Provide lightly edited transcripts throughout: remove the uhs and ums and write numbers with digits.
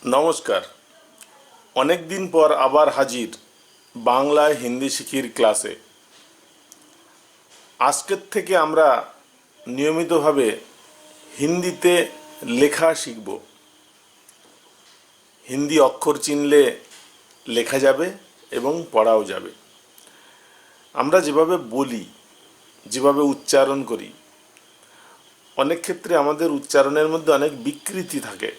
নমস্কার। অনেক দিন পর আবার হাজির বাংলায় হিন্দি শিখির ক্লাসে। আজকের থেকে আমরা নিয়মিতভাবে হিন্দিতে লেখা শিখব। হিন্দি অক্ষর চিনলে লেখা যাবে এবং পড়াও যাবে। আমরা যেভাবে বলি, যেভাবে উচ্চারণ করি, অনেক ক্ষেত্রে আমাদের উচ্চারণের মধ্যে অনেক বিকৃতি থাকে।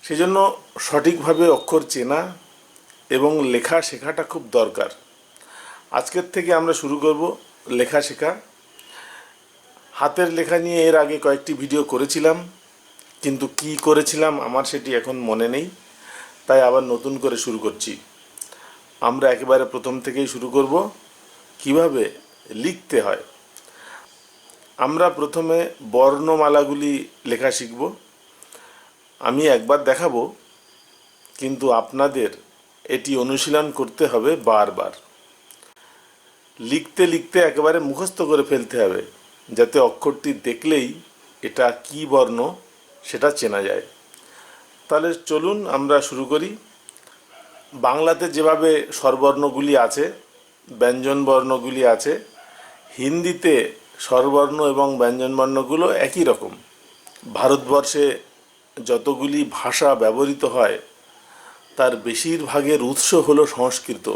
সেজন্য সঠিকভাবে অক্ষর চেনা এবং লেখা শেখাটা খুব দরকার। আজকের থেকে আমরা শুরু করব লেখা শেখা। হাতের লেখা নিয়ে এর আগে কয়েকটি ভিডিও করেছিলাম, কিন্তু কি করেছিলাম আমার সেটি এখন মনে নেই, তাই আবার নতুন করে শুরু করছি। আমরা একেবারে প্রথম থেকেই শুরু করব কিভাবে লিখতে হয়। আমরা প্রথমে বর্ণমালাগুলি লেখা শিখব। আমি একবার দেখাবো, কিন্তু আপনাদের এটি অনুশীলন করতে হবে বারবার। লিখতে লিখতে একেবারে মুখস্থ করে ফেলতে হবে, যাতে অক্ষরটি দেখলেই এটা কী বর্ণ সেটা চেনা যায়। তাহলে চলুন আমরা শুরু করি। বাংলাতে যেভাবে স্বরবর্ণগুলি আছে, ব্যঞ্জনবর্ণগুলি আছে, হিন্দিতে স্বরবর্ণ এবং ব্যঞ্জনবর্ণগুলো একই রকম। ভারতবর্ষে যতগুলি ভাষা ব্যবহৃত হয় তার বেশিরভাগের উৎস হলো সংস্কৃত।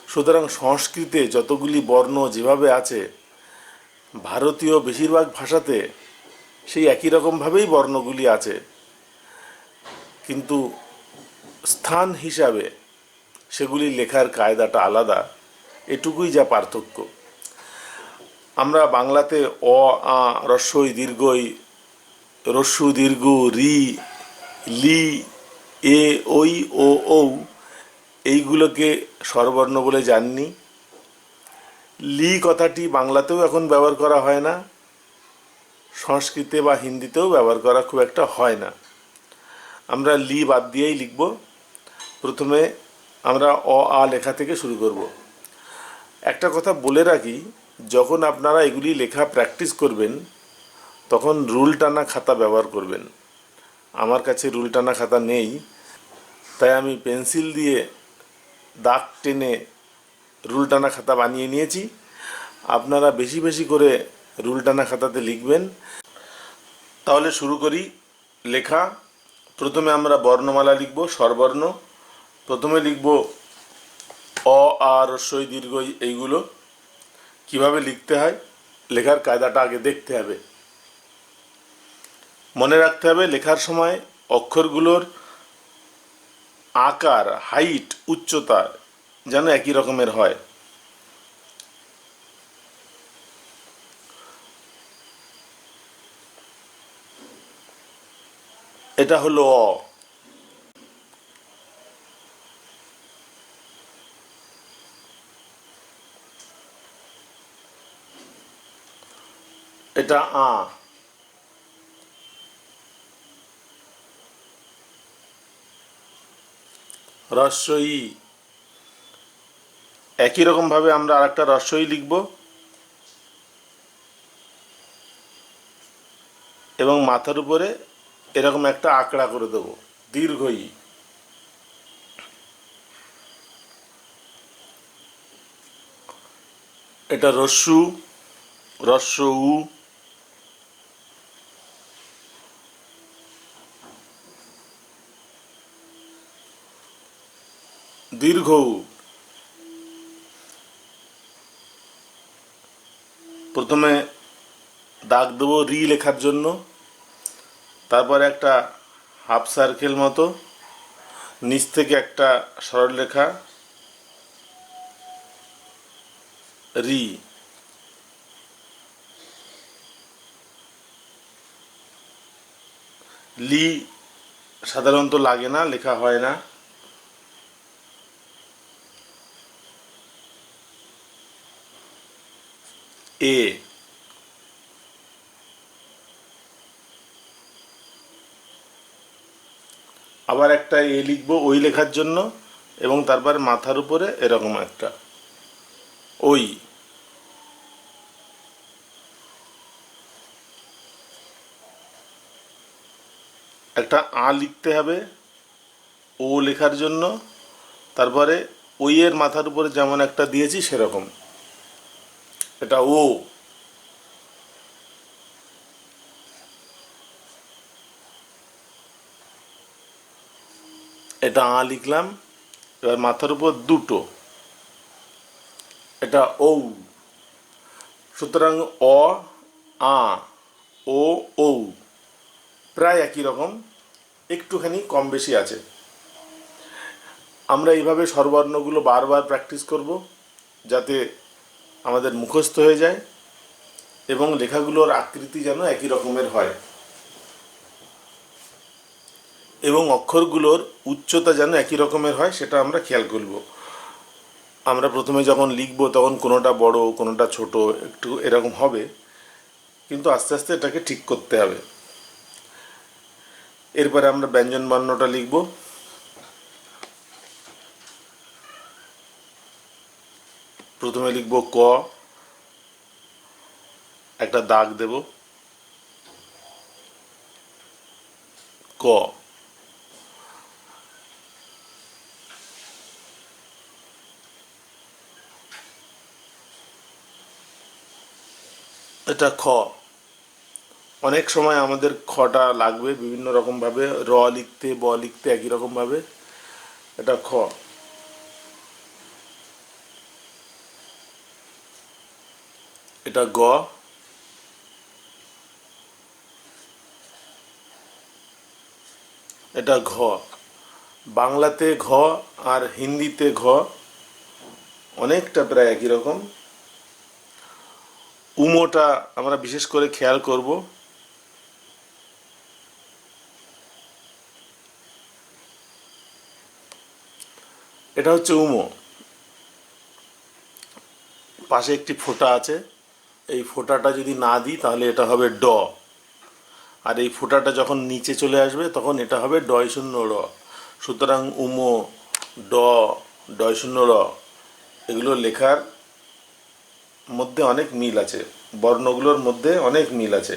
সুতরাং সংস্কৃতে যতগুলি বর্ণ যেভাবে আছে, ভারতীয় বেশিরভাগ ভাষাতে সেই একই রকমভাবেই বর্ণগুলি আছে, কিন্তু স্থান হিসাবে সেগুলি লেখার কায়দাটা আলাদা, এটুকুই যা পার্থক্য। আমরা বাংলাতে অ, আ, হ্রস্বই দীর্ঘই, রস্যু দীর্ঘ, রি, লি, এ, ওই, ও, ঔ এইগুলোকে স্বরবর্ণ বলে জাননি। লি কথাটি বাংলাতেও এখন ব্যবহার করা হয় না, সংস্কৃতে বা হিন্দিতেও ব্যবহার করা খুব একটা হয় না। আমরা লি বাদ দিয়েই লিখব। প্রথমে আমরা অ, আ লেখা থেকে শুরু করব। একটা কথা বলে রাখি, যখন আপনারা এগুলি লেখা প্র্যাকটিস করবেন তখন রুল টানা খাতা ব্যবহার করবেন। আমার কাছে রুল টানা খাতা নেই, তাই আমি পেন্সিল দিয়ে দাগ টেনে রুল টানা খাতা বানিয়ে নিয়েছি। আপনারা বেশি বেশি করে রুল টানা খাতাতে লিখবেন। তাহলে শুরু করি লেখা। প্রথমে আমরা বর্ণমালা লিখব, স্বরবর্ণ। প্রথমে লিখব অ, আ, হ্রস্বই দীর্ঘই। এইগুলো কিভাবে লিখতে হয়, লেখার কায়দাটা আগে দেখতে হবে। মনে রাখতে হবে লেখার সময় অক্ষরগুলোর আকার, হাইট, উচ্চতা যেন একই রকমের হয়। এটা হলো অ। এটা আ। হ্রস্ব ই। একই রকম ভাবে আমরা আরেকটা হ্রস্ব ই লিখব এবং মাথার উপরে এরকম একটা আঁকড়া করে দেব, দীর্ঘ ই। এটা রস্যু, হ্রস্ব উ। দীর্ঘ উ। প্রথমে দাগ দেবো রি লেখার জন্য, তারপরে একটা হাফ সার্কেল মতো, নিচ থেকে একটা সরলরেখা, রি। লি সাধারণত লাগে না, লেখা হয় না। এ। আবার একটা এ লিখবো ওই লেখার জন্য, এবং তারপর মাথার উপরে এরকম একটা ওই। একটা আ লিখতে হবে ও লেখার জন্য, তারপরে ওই এর মাথার উপরে যেমন একটা দিয়েছি সেরকম, এটা ও। এটা আ লিখলাম, এবার মাথার উপর দুটো, এটা ও। সুতরাং অ, আ, ও, ও প্রায় একই রকম, একটুখানি কম বেশি আছে। আমরা এইভাবে স্বরবর্ণগুলো বারবার প্র্যাকটিস করব, যাতে আমাদের মুখস্থ হয়ে যায় এবং লেখাগুলোর আকৃতি যেন একই রকমের হয় এবং অক্ষরগুলোর উচ্চতা যেন একই রকমের হয়, সেটা আমরা খেয়াল করব। আমরা প্রথমে যখন লিখব তখন কোনোটা বড় কোনোটা ছোট একটু এরকম হবে, কিন্তু আস্তে আস্তে এটাকে ঠিক করতে হবে। এরপরে আমরা ব্যঞ্জন বর্ণটা লিখব। প্রথমে লিখব ক, একটা দাগ দেব, ক। এটা খ। অনেক সময় আমাদের খটা লাগবে বিভিন্ন রকমভাবে, র লিখতে ব লিখতে একই রকমভাবে। এটা খ। এটা গ, এটা ঘ। বাংলাতে ঘ আর হিন্দিতে ঘ অনেকটা প্রায় একই রকম। উমোটা আমরা বিশেষ করে খেয়াল করব। এটা হচ্ছে উমো, পাশে একটি ফোঁটা আছে, এই ফোঁটাটা যদি না দিই তাহলে এটা হবে ড, আর এই ফোঁটাটা যখন নিচে চলে আসবে তখন এটা হবে ডয় শূন্য র। সুতরাং উমো, ড, ডয় শূন্য র, এগুলো লেখার মধ্যে অনেক মিল আছে, বর্ণগুলোর মধ্যে অনেক মিল আছে।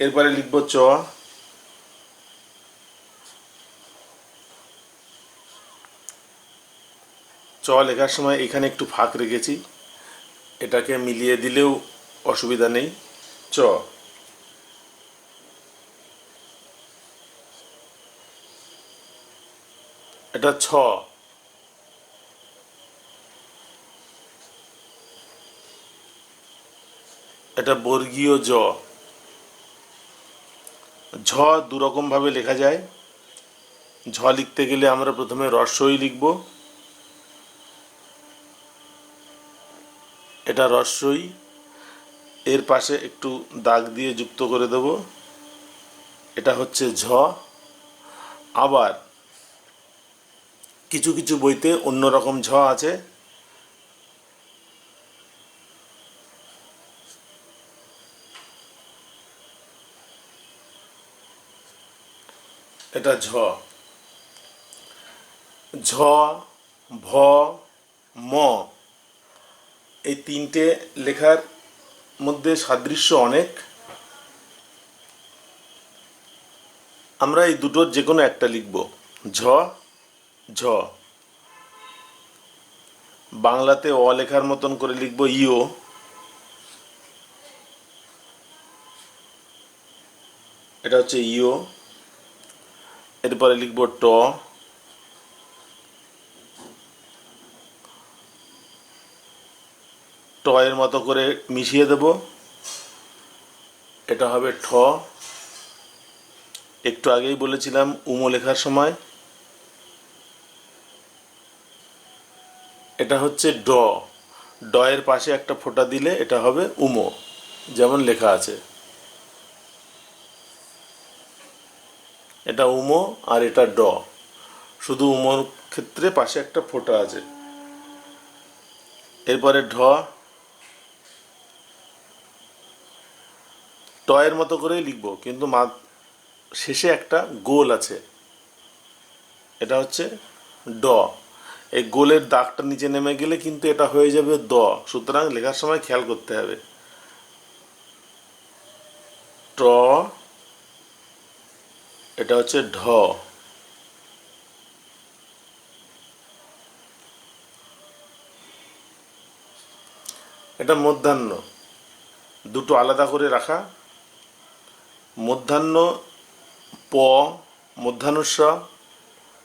এরপরে লিখব চ। চ লেখার সময় এখানে একটু ফাঁক রেখেছি, এটাকে মিলিয়ে দিলেও অসুবিধা নেই। চ। এটা ছ। এটা বর্গীয় জ। ঝ দুরকমভাবে লেখা যায়। ঝ লিখতে গেলে আমরা প্রথমে রস্বই লিখব, এটা রস্বই, এর পাশে একটু দাগ দিয়ে যুক্ত করে দেব, এটা হচ্ছে ঝ। আবার কিছু কিছু বইতে অন্য রকম ঝ আছে, এটা ঝ। ঝ, ভ, ম, এই তিনটে লেখার মধ্যে সাদৃশ্য অনেক। আমরা এই দুটোর যে কোনো একটা লিখব, ঝ, ঝ। বাংলাতে অ লেখার মতন করে লিখব ইও, এটা হচ্ছে ইও। এরপরে লিখব ট, ট এর মতো করে মিশিয়ে দেব, এটা হবে ঠ। একটু আগেই বলেছিলাম উমো লেখার সময় এটা হচ্ছে ড, ড এর পাশে একটা ফোঁটা দিলে এটা হবে উমো, যেমন লেখা আছে। এটা উমো আর এটা ড, শুধু উমোর ক্ষেত্রে পাশে একটা ফোঁটা আছে। এরপরে ঢ, ট এর মতো করেই লিখব, কিন্তু শেষে একটা গোল আছে, এটা হচ্ছে ড। এই গোলের দাগটা নিচে নেমে গেলে কিন্তু এটা হয়ে যাবে দ, সুতরাং লেখার সময় খেয়াল করতে হবে। ট, এটা হচ্ছে ঢ, এটা মধ্যাহ্ন, দুটো আলাদা করে রাখা। মধ্যাহ্ন প, মধ্যাহ্নস্ব,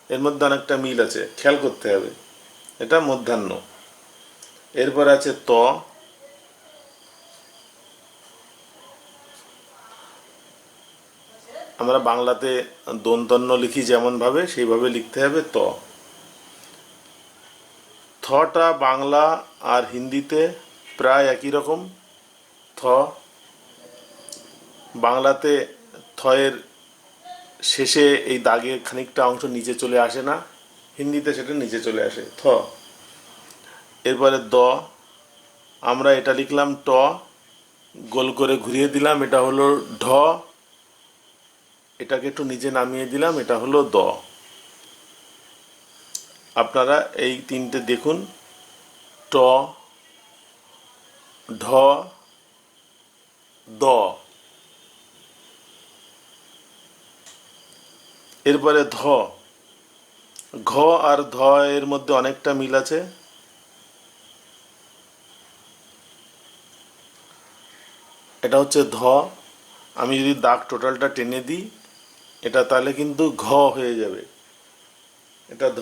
এর মধ্যে অনেকটা মিল আছে, খেয়াল করতে হবে। এটা মধ্যাহ্ন। এরপর আছে ত, আমরা বাংলাতে দন্তন্য লিখি যেমনভাবে সেইভাবে লিখতে হবে ত। থটা বাংলা আর হিন্দিতে প্রায় একই রকম। থ, বাংলাতে থয়ের শেষে এই দাগের খানিকটা অংশ নিচে চলে আসে না, হিন্দিতে সেটা নিচে চলে আসে, থ। এরপরে দ, আমরা এটা লিখলাম ট, গোল করে ঘুরিয়ে দিলাম, এটা হলো ঢ, এটাকে একটু নিচে নামিয়ে দিলাম, এটা হলো দ। আপনারা এই তিনটে দেখুন, ট, ঢ, দ। এরপরে ধ, ঘ আর ধ এর মধ্যে অনেকটা মিল আছে। এটা হচ্ছে ধ। আমি যদি দাগ টোটালটা টেনে দিই, এটা তাহলে কিন্তু ঘ হয়ে যাবে। এটা ধ।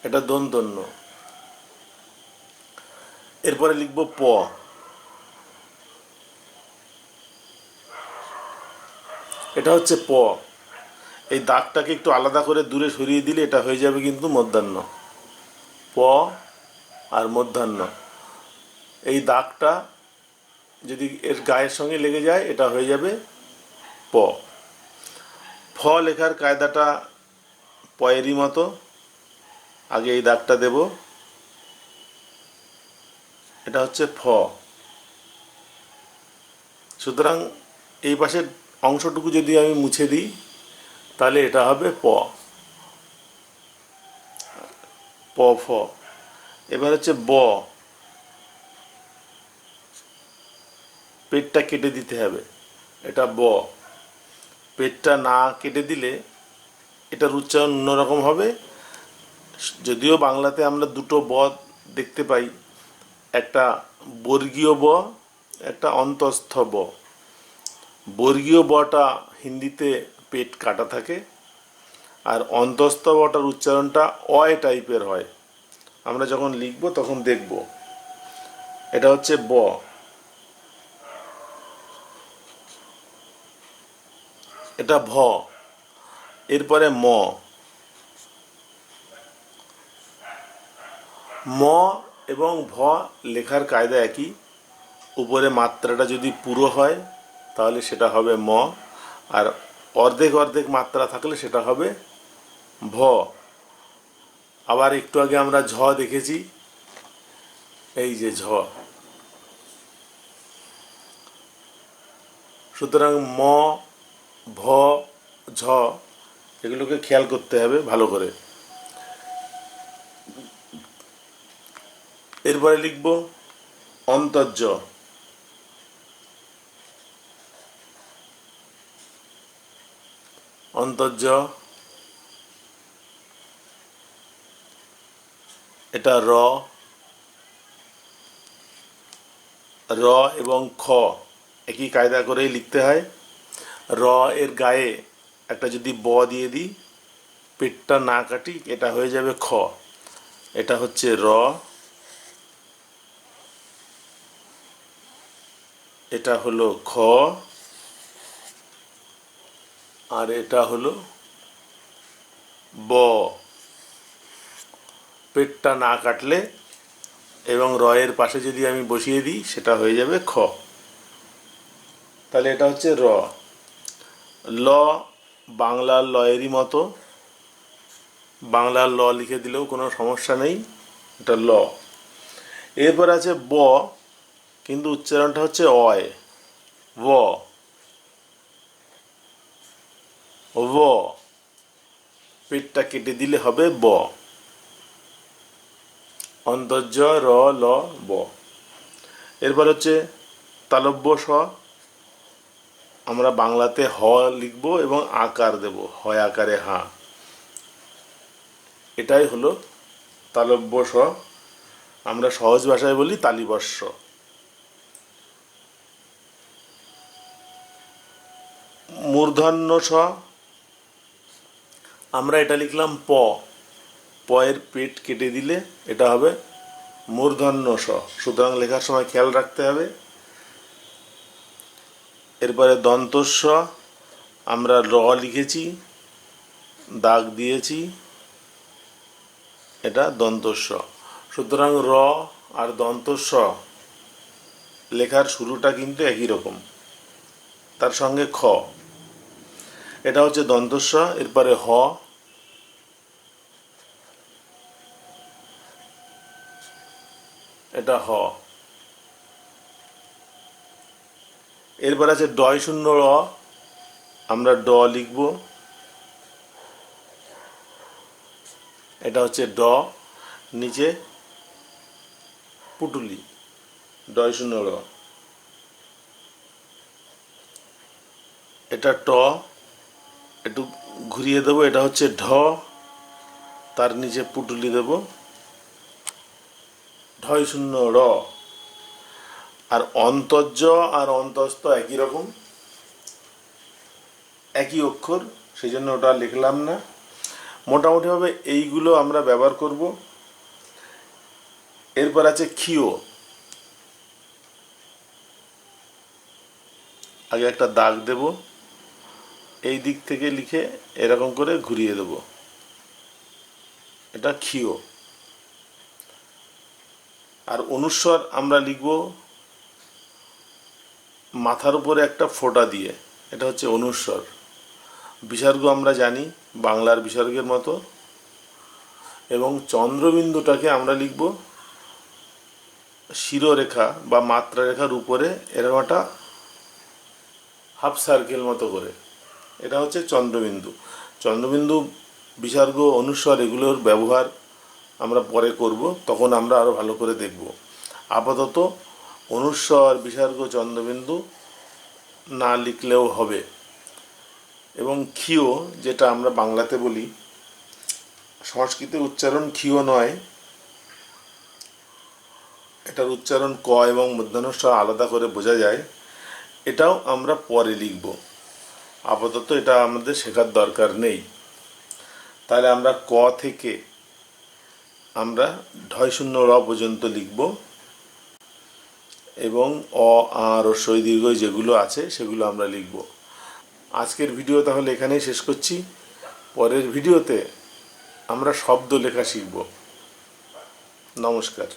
এটা দন্তন্য। এরপরে লিখব প। এটা হচ্ছে প। এই দাগটাকে একটু আলাদা করে দূরে সরিয়ে দিলে এটা হয়ে যাবে কিন্তু মধ্যাহ্ন। প আর মধ্যাহ্ন, এই দাগটা যদি এর গায়ের সঙ্গে লেগে যায় এটা হয়ে যাবে প। ফ লেখার কায়দাটা পয়েরই মতো। আগে এই দাগটা দেব, এটা হচ্ছে ফ। সুতরাং এই পাশের অংশটুকু যদি আমি মুছে দিই তাহলে এটা হবে প, প ফ। এবার হচ্ছে ব, পেটটা কেটে দিতে হবে, এটা ব। পেটটা না কেটে দিলে এটার উচ্চারণ অন্যরকম হবে। যদিও বাংলাতে আমরা দুটো ব দেখতে পাই, একটা বর্গীয় ব, একটা অন্তঃস্থ ব। বর্গীয় বটা হিন্দিতে পেট কাটা থাকে, আর অন্তঃস্থ বটার উচ্চারণটা অয় টাইপের হয়। আমরা যখন লিখব তখন দেখব। এটা হচ্ছে ব। এটা ভ। এরপরে ম। ম এবং ভ লেখার কায়দা একই। উপরে মাত্রাটা যদি পুরো হয় তাহলে সেটা হবে ম, আর অর্ধেক অর্ধেক মাত্রা থাকলে সেটা হবে ভ। আবার একটু আগে আমরা ঝ দেখেছি, এই যে ঝ। সুতরাং ম, ভ, ঝ এগুলোকে খেয়াল করতে হবে ভালো করে। এরপরে লিখব অন্তর্য। অন্তর্য, এটা র। র এবং খ একই কায়দা করেই লিখতে হয়। র এর গায়ে একটা যদি ব দিয়ে দিই, পেটটা না কাটি, এটা হয়ে যাবে খ। এটা হচ্ছে র, এটা হলো খ, আর এটা হলো ব। পেটটা না কাটলে এবং রয়ের পাশে যদি আমি বসিয়ে দিই সেটা হয়ে যাবে খ। তাহলে এটা হচ্ছে র। ল বাংলার লয়েরই মতো, বাংলার ল লিখে দিলেও কোনো সমস্যা নেই, এটা ল। এরপর আছে ব, কিন্তু উচ্চারণটা হচ্ছে অয়, ব, ব। পেটটা কেটে দিলে হবে ব। অন্তর্য র, ল, ব। এরপর হচ্ছে তালব্য স। আমরা বাংলাতে হ লিখব এবং আকার দেব, হয় আকারে হা। এটাই হলো তালব্য স, আমরা সহজ ভাষায় বলি তালিবর্ষ। মূর্ধন্য স, আমরা এটা লিখলাম প, পয়ের পেট কেটে দিলে এটা হবে মূর্ধন্য স, সুতরাং লেখার সময় খেয়াল রাখতে হবে। এরপরে দন্তস্ব, আমরা র লিখেছি, দাগ দিয়েছি, এটা দন্তস্ব। সুতরাং র আর দন্তস্ব লেখার শুরুটা কিন্তু একই রকম, তার সঙ্গে খ, এটা হচ্ছে দন্তস্ব। এরপরে হ, এটা হ। এরপর আছে ডয় শূন্য র, আমরা ড লিখব, এটা হচ্ছে ড, নিচে পুটুলি, ডয় শূন্য র। এটা ট, একটু ঘুরিয়ে দেবো, এটা হচ্ছে ঢ, তার নিচে পুটুলি দেব, ঢয় শূন্য র। আর অন্তর্জ আর অন্তস্থ একই রকম, একই অক্ষর, সেই জন্য ওটা লিখলাম না। মোটামুটিভাবে এইগুলো আমরা ব্যবহার করব। এরপর আছে ক্ষিয়, আগে একটা দাগ দেব, এই দিক থেকে লিখে এরকম করে ঘুরিয়ে দেব, এটা ক্ষিয়। আর অনুস্বর আমরা লিখব মাথার উপরে একটা ফোঁটা দিয়ে, এটা হচ্ছে অনুস্বর। বিসর্গ আমরা জানি বাংলার বিসর্গের মতো, এবং চন্দ্রবিন্দুটাকে আমরা লিখব শিরোরেখা বা মাত্রা রেখার উপরে এরকম একটা হাফ সার্কেল মতো করে, এটা হচ্ছে চন্দ্রবিন্দু। চন্দ্রবিন্দু, বিসর্গ, অনুস্বর এগুলোর ব্যবহার আমরা পরে করব, তখন আমরা আরও ভালো করে দেখব। আপাতত অনুস্বর, বিসর্গ, চন্দ্রবিন্দু না লিখলেও হবে। এবং ক্ষিয়, যেটা আমরা বাংলাতে বলি, সংস্কৃতে উচ্চারণ ক্ষিয় নয়, এটার উচ্চারণ ক এবং মূর্ধন্য ষ আলাদা করে বোঝা যায়, এটাও আমরা পরে লিখব। আপাতত এটা আমাদের শেখার দরকার নেই। তাহলে আমরা ক থেকে আমরা ঢয় শূন্য র পর্যন্ত লিখব, এবং অ, আ, হ্রস্বই দীর্ঘই যেগুলো আছে সেগুলো আমরা লিখব। আজকের ভিডিও তাহলে এখানেই শেষ করছি। পরের ভিডিওতে আমরা শব্দ লেখা শিখব। নমস্কার।